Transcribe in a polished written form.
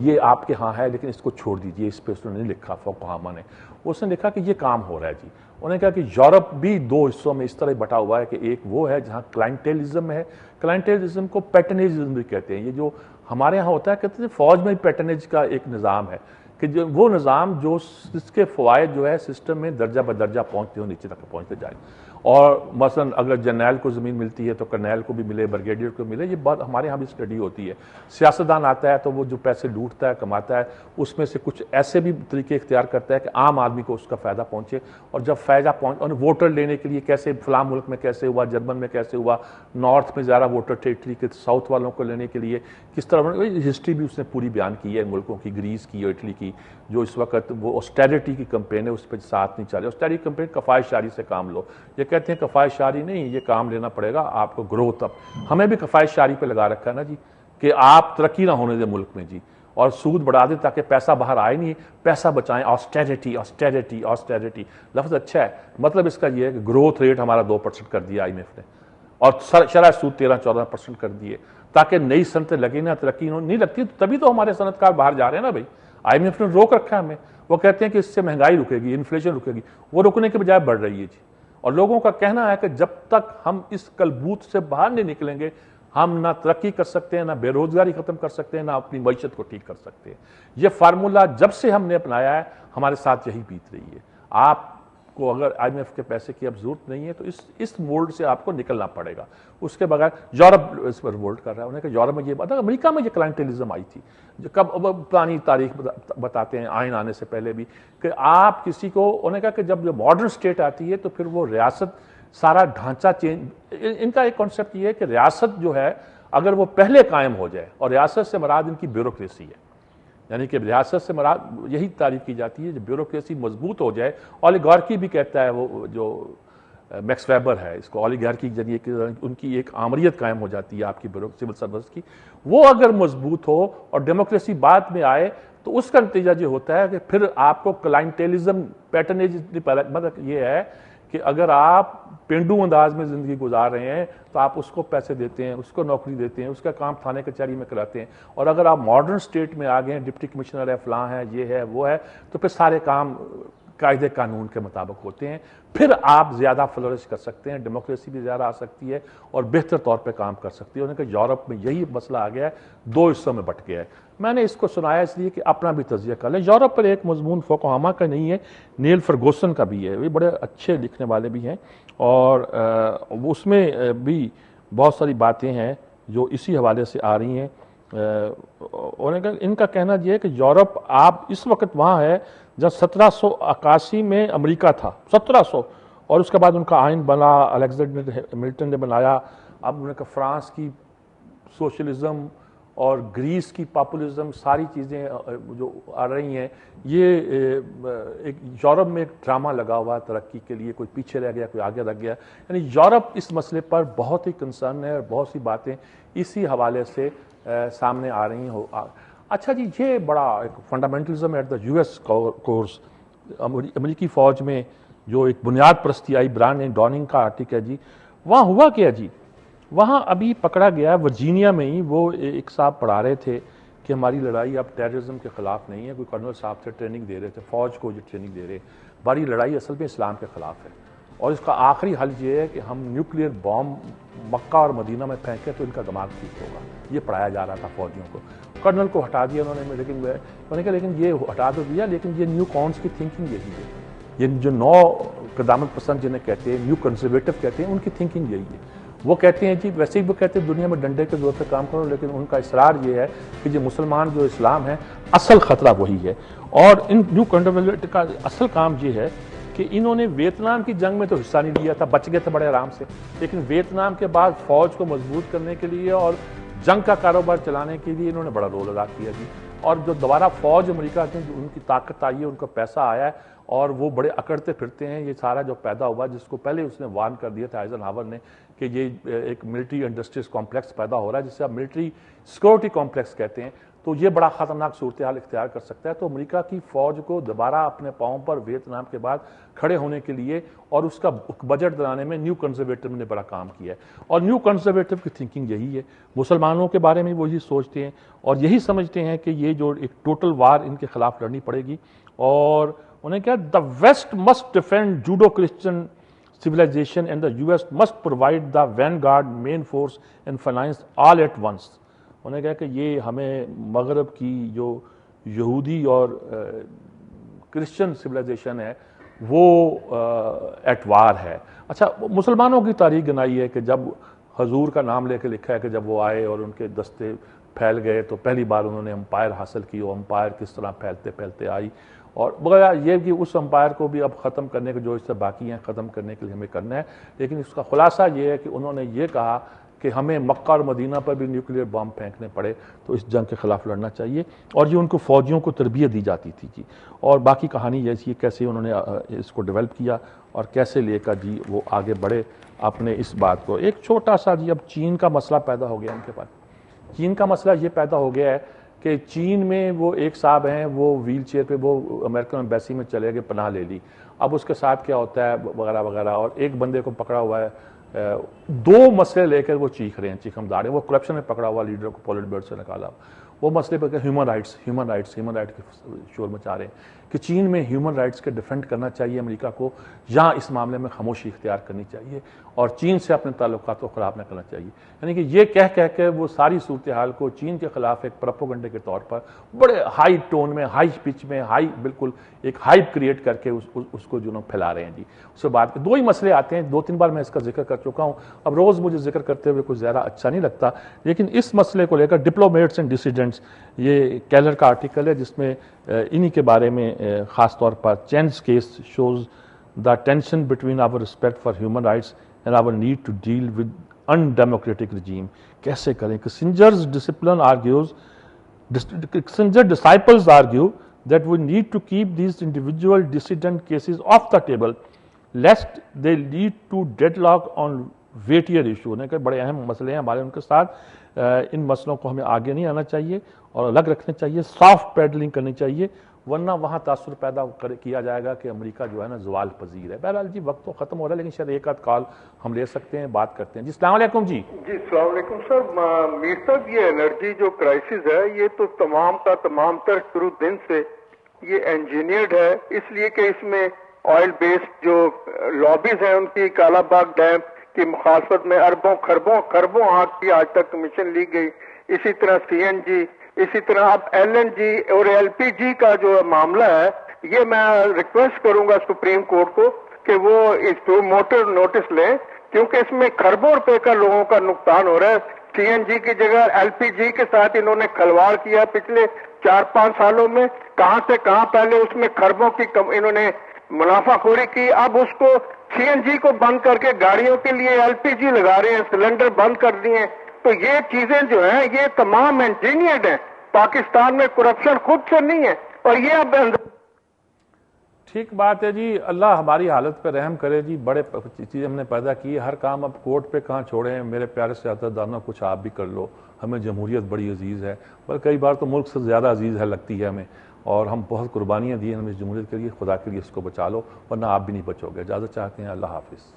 یہ آپ کے ہاں ہے لیکن اس کو چھوڑ دیجئے، اس پہ اس نے نہیں لکھا فوکوہاما نے، اس نے لکھا کہ یہ کام ہو رہا ہے جی۔ انہوں نے کہا کہ یورپ بھی دو حصوں میں اس طرح بٹا ہوا ہے کہ ایک وہ ہے جہاں کلائنٹیلزم ہے، کلائنٹیلزم کو پیٹرنیجزم بھی کہتے ہیں، یہ جو ہمارے ہاں ہوتا ہے کہتے ہیں فوج میں پیٹرنیج کا ایک نظام ہے کہ جو وہ نظام جو اس کے فوائد جو ہے سسٹم میں درجہ بدرجہ پہنچتے ہو نیچے تک پہنچتے جائے، اور مثلا اگر جرنیل کو زمین ملتی ہے تو کرنیل کو بھی ملے، بریگیڈیئر کو ملے، یہ بات ہمارے ہاں بھی اسٹڈی ہوتی ہے۔ سیاستدان آتا ہے تو وہ جو پیسے لوٹتا ہے کماتا ہے اس میں سے کچھ ایسے بھی طریقے اختیار کرتا ہے کہ عام آدمی کو اس کا فائدہ پہنچے، اور جب فائدہ اور ووٹر لینے کے لیے کیسے فلاں ملک میں کیسے ہوا، جرمن میں کیسے ہوا، نارتھ میں زیادہ ووٹر تھے اٹلی کے، ساؤتھ والوں کو لینے کے لیے کس طرح، ہسٹری بھی اس نے پوری بیان کی ہے ان ملکوں کی، گریس کی اور اٹلی کی، جو اس وقت وہ آسٹیرٹی کی کمپین ہے اس پہ ساتھ نہیں چلے۔ آسٹیرٹی کمپین کفایت شاری سے کام لو، یہ کہتے ہیں کفایت شاری نہیں، یہ کام لینا پڑے گا آپ کو گروتھ۔ اب ہمیں بھی کفایت شاری پہ لگا رکھا ہے نا جی کہ آپ ترقی نہ ہونے دیں ملک میں جی، اور سود بڑھا دیں تاکہ پیسہ باہر آئے نہیں، پیسہ بچائیں۔ آسٹیرٹی آسٹیرٹی آسٹیرٹی لفظ اچھا ہے، مطلب اس کا یہ ہے کہ گروتھ ریٹ ہمارا 2% کر دیا IMF نے، اور شرح سود 13-14% کر دیے تاکہ نئی صنعتیں لگیں نہ، ترقی نہیں لگتی تبھی تو ہمارے صنعت کار باہر جا رہے ہیں نا بھائی۔ IMF نے روک رکھا ہے ہمیں، وہ کہتے ہیں کہ اس سے مہنگائی رکے گی، انفلیشن رکے گی، وہ رکنے کے بجائے بڑھ رہی ہے جی، اور لوگوں کا کہنا ہے کہ جب تک ہم اس کلبوت سے باہر نہیں نکلیں گے ہم نہ ترقی کر سکتے ہیں، نہ بے روزگاری ختم کر سکتے ہیں، نہ اپنی معیشت کو ٹھیک کر سکتے ہیں۔ یہ فارمولہ جب سے ہم نے اپنایا ہے ہمارے ساتھ یہی بیت رہی ہے۔ آپ کو اگر IMF کے پیسے کی اب ضرورت نہیں ہے تو اس مولڈ سے آپ کو نکلنا پڑے گا، اس کے بغیر یورپ اس پر مولڈ کر رہا ہے۔ انہوں نے کہا یورپ میں یہ بات، امریکہ میں یہ کلائنٹیلزم آئی تھی، کب پرانی تاریخ بتاتے ہیں آئین آنے سے پہلے بھی، کہ آپ کسی کو، انہوں نے کہا کہ جب ماڈرن اسٹیٹ آتی ہے تو پھر وہ ریاست سارا ڈھانچہ چینج، ان کا ایک کانسیپٹ یہ ہے کہ ریاست جو ہے اگر وہ پہلے قائم ہو جائے، اور ریاست سے مراد ان کی بیوروکریسی ہے، یعنی کہ ریاست سے مراد یہی تعریف کی جاتی ہے جب بیوروکریسی مضبوط ہو جائے، اولیگارکی بھی کہتا ہے وہ جو میکس ویبر ہے اس کو، اولیگارکی کے ذریعے ان کی ایک آمریت قائم ہو جاتی ہے آپ کی سول سروس کی، وہ اگر مضبوط ہو اور ڈیموکریسی بعد میں آئے تو اس کا نتیجہ یہ ہوتا ہے کہ پھر آپ کو کلائنٹیلزم پیٹرنیج، مطلب یہ ہے کہ اگر آپ پینڈو انداز میں زندگی گزار رہے ہیں تو آپ اس کو پیسے دیتے ہیں، اس کو نوکری دیتے ہیں، اس کا کام تھانے کچہری میں کراتے ہیں، اور اگر آپ ماڈرن سٹیٹ میں آگئے ہیں، ڈپٹی کمشنر ہے، فلاں ہے، یہ ہے وہ ہے، تو پھر سارے کام قاعدے قانون کے مطابق ہوتے ہیں، پھر آپ زیادہ فلورش کر سکتے ہیں، ڈیموکریسی بھی زیادہ آ سکتی ہے اور بہتر طور پہ کام کر سکتی ہے۔ انہوں نے کہا یورپ میں یہی مسئلہ آ گیا ہے، دو حصوں میں بٹ گیا ہے۔ میں نے اس کو سنایا اس لیے کہ اپنا بھی تجزیہ کر لیں۔ یورپ پر ایک مضمون فوکوہاما کا نہیں ہے، نیل فرگوسن کا بھی ہے، وہ بڑے اچھے لکھنے والے بھی ہیں، اور اس میں بھی بہت ساری باتیں ہیں جو اسی حوالے سے آ رہی ہیں۔ ان کا کہنا یہ ہے کہ یورپ آپ اس وقت وہاں ہے جب 1781 میں امریکہ تھا، 1700، اور اس کے بعد ان کا آئین بنا، الیگزینڈر ہیملٹن نے بنایا۔ اب انہوں نے کہا فرانس کی سوشلزم اور گریس کی پاپولزم، ساری چیزیں جو آ رہی ہیں، یہ ایک یورپ میں ایک ڈرامہ لگا ہوا ہے ترقی کے لیے، کوئی پیچھے رہ گیا، کوئی آگے رہ گیا، یعنی یورپ اس مسئلے پر بہت ہی کنسرن ہے، اور بہت سی باتیں اسی حوالے سے سامنے آ رہی ہیں۔ اچھا جی، یہ بڑا ایک fundamentalism at the US course, امریکی فوج میں جو ایک بنیاد پرستی آئی، برانڈ اینڈ ڈاؤننگ کا آرٹیکل ہے جی، وہاں ہوا کیا جی؟ وہاں ابھی پکڑا گیا ورجینیا میں ہی، وہ ایک صاحب پڑھا رہے تھے کہ ہماری لڑائی اب ٹیررزم کے خلاف نہیں ہے، کوئی کرنل صاحب سے ٹریننگ دے رہے تھے، فوج کو یہ ٹریننگ دے رہے، ہماری لڑائی اصل میں اسلام کے خلاف ہے، اور اس کا آخری حل یہ ہے کہ ہم نیوکلیئر بام مکہ اور مدینہ میں پھینکیں تو ان کا دماغ ٹھیک ہوگا۔ یہ پڑھایا جا رہا تھا فوجیوں کو۔ کرنل کو ہٹا دیا انہوں نے، لیکن انہوں نے کہا لیکن یہ ہٹا تو دیا، لیکن یہ نیو کونس کی تھنکنگ یہی ہے، یہ جو نو قدامت پسند جنہیں کہتے ہیں، نیو کنزرویٹو کہتے ہیں، ان کی تھنکنگ یہی ہے۔ وہ کہتے ہیں جی، ویسے ہی وہ کہتے ہیں دنیا میں ڈنڈے کے زور پہ کام کرو، لیکن ان کا اصرار یہ ہے کہ یہ مسلمان جو اسلام ہے اصل خطرہ وہی ہے۔ اور ان نیو کنزرویٹو کا اصل کام یہ ہے کہ انہوں نے ویتنام کی جنگ میں تو حصہ نہیں لیا تھا، بچ گئے تھے بڑے آرام سے، لیکن ویتنام کے بعد فوج کو مضبوط کرنے کے لیے اور جنگ کا کاروبار چلانے کے لیے انہوں نے بڑا رول ادا کیا جی۔ اور جو دوبارہ فوج امریکہ کی ان کی طاقت آئی ہے، ان کا پیسہ آیا ہے، اور وہ بڑے اکڑتے پھرتے ہیں، یہ سارا جو پیدا ہوا جس کو پہلے اس نے وارن کر دیا تھا آئزن ہاور نے کہ یہ ایک ملٹری انڈسٹریز کمپلیکس پیدا ہو رہا ہے، جسے آپ ملٹری سیکورٹی کمپلیکس کہتے ہیں، تو یہ بڑا خطرناک صورتحال اختیار کر سکتا ہے. تو امریکہ کی فوج کو دوبارہ اپنے پاؤں پر ویتنام کے بعد کھڑے ہونے کے لیے اور اس کا بجٹ بنانے میں نیو کنزرویٹو نے بڑا کام کیا ہے. اور نیو کنزرویٹو کی تھنکنگ یہی ہے, مسلمانوں کے بارے میں وہ یہی سوچتے ہیں اور یہی سمجھتے ہیں کہ یہ جو ایک ٹوٹل وار ان کے خلاف لڑنی پڑے گی. اور انہیں کیا, the west must defend Judeo Christian civilization and the US must provide the vanguard, main force and finance all at once. انہوں نے کہا کہ یہ ہمیں مغرب کی جو یہودی اور کرسچن سویلائزیشن ہے وہ ایٹ وار ہے. اچھا, مسلمانوں کی تاریخ گنائی ہے کہ جب حضور کا نام لے کے لکھا ہے کہ جب وہ آئے اور ان کے دستے پھیل گئے تو پہلی بار انہوں نے امپائر حاصل کی, اور امپائر کس طرح پھیلتے پھیلتے آئی, اور بغیر یہ کہ اس امپائر کو بھی اب ختم کرنے کے جو اس سے باقی ہیں ختم کرنے کے لیے ہمیں کرنا ہے. لیکن اس کا خلاصہ یہ ہے کہ انہوں نے یہ کہا کہ ہمیں مکہ اور مدینہ پر بھی نیوکلیئر بم پھینکنے پڑے تو اس جنگ کے خلاف لڑنا چاہیے, اور یہ ان کو فوجیوں کو تربیت دی جاتی تھی جی. اور باقی کہانی یہ کیسے انہوں نے اس کو ڈیولپ کیا اور کیسے لے کر جی وہ آگے بڑھے اپنے اس بات کو. ایک چھوٹا سا جی اب چین کا مسئلہ پیدا ہو گیا ان کے پاس. چین کا مسئلہ یہ پیدا ہو گیا ہے کہ چین میں وہ ایک صاحب ہیں, وہ ویل چیئر پہ وہ امریکن ایمبیسی میں چلے گئے, پناہ لے لی. اب اس کے ساتھ کیا ہوتا ہے وغیرہ وغیرہ, اور ایک بندے کو پکڑا ہوا ہے, دو مسئلے لے کر وہ چیخ رہے ہیں, چیخمدار ہیں, وہ کرپشن میں پکڑا ہوا لیڈر کو پولٹ بیورو سے نکالا. وہ مسئلے پہ ہیومن رائٹس کے شور مچا رہے ہیں کہ چین میں ہیومن رائٹس کے ڈیفینڈ کرنا چاہیے امریکہ کو, یا اس معاملے میں خاموشی اختیار کرنی چاہیے اور چین سے اپنے تعلقات کو خراب نہ کرنا چاہیے. یعنی کہ یہ کہہ کے وہ ساری صورتحال کو چین کے خلاف ایک پروپیگنڈے کے طور پر بڑے ہائی ٹون میں, ہائی پچ میں, بالکل ایک ہائپ کریٹ کر کے اس کو جو پھیلا رہے ہیں جی. اس کے بعد دو ہی مسئلے آتے ہیں, 2-3 بار میں اس کا ذکر کر چکا ہوں, اب روز مجھے ذکر کرتے ہوئے کچھ زیادہ اچھا نہیں لگتا. لیکن اس مسئلے کو لے کر ڈپلومیٹس اینڈ ڈیسیڈنٹس, یہ کیلر کا آرٹیکل ہے جس میں انہی کے بارے میں خاص طور پر China's case shows the tension between our respect for human rights and our need to deal with undemocratic regime. کیسے کریں؟ Kissinger's disciples argue that we need to keep these individual dissident cases off the table lest they lead to deadlock on weightier issue. کہ بڑے اہم مسئلے ہیں ہمارے ان کے ساتھ, ان مسئلوں کو ہمیں آگے نہیں آنا چاہیے اور الگ رکھنے چاہیے, سافٹ پیڈلنگ کرنی چاہیے, ورنہ وہاں تاثر پیدا کیا جائے گا کہ امریکہ جو ہے نا زوال پذیر ہے. بہرحال جی وقت تو ختم ہو رہا ہے, لیکن شاید ایک آدھ کال ہم لے سکتے ہیں, بات کرتے ہیں. جی السلام علیکم. جی السلام علیکم سر. میر صاحب, یہ انرجی جو کرائسس ہے یہ تو تمام کا تمام تر شروع دن سے یہ انجینئرڈ ہے, اس لیے کہ اس میں آئل بیسڈ جو لابیز ہیں ان کی کالا باغ ڈیم کی مخالفت میں اربوں خربوں آنکھ کی آج تک کمیشن لی گئی. اسی طرح CNG, اسی طرح اب LNG اور LPG کا جو معاملہ ہے, یہ میں ریکویسٹ کروں گا سپریم کورٹ کو کہ وہ اس کو موٹر نوٹس لیں, کیونکہ اس میں خربوں روپے کا لوگوں کا نقصان ہو رہا ہے. CNG کی جگہ LPG کے ساتھ انہوں نے کھلواڑ کیا پچھلے 4-5 سالوں میں, کہاں سے کہاں پہلے اس میں خربوں کی انہوں نے منافع خوری کی. اب اس کو CNG کو بند کر کے گاڑیوں کے لیے LPG لگا رہے ہیں, سلنڈر بند کر دیے ہیں. تو یہ چیزیں جو ہیں یہ تمام انجینئرڈ ہیں. پاکستان میں کرپشن خود سے نہیں ہے, اور یہ اب ٹھیک بات ہے جی. اللہ ہماری حالت پہ رحم کرے جی. بڑے چیزیں ہم نے پیدا کی, ہر کام اب کورٹ پہ کہاں چھوڑیں. میرے پیارے سیاستدانوں, کچھ آپ بھی کر لو. ہمیں جمہوریت بڑی عزیز ہے, پر کئی بار تو ملک سے زیادہ عزیز ہے لگتی ہے ہمیں, اور ہم بہت قربانیاں دی ہیں ہمیں اس جمہوریت کے لیے. خدا کے لیے اس کو بچا لو, ورنہ آپ بھی نہیں بچو گے. اجازت چاہتے ہیں, اللہ حافظ.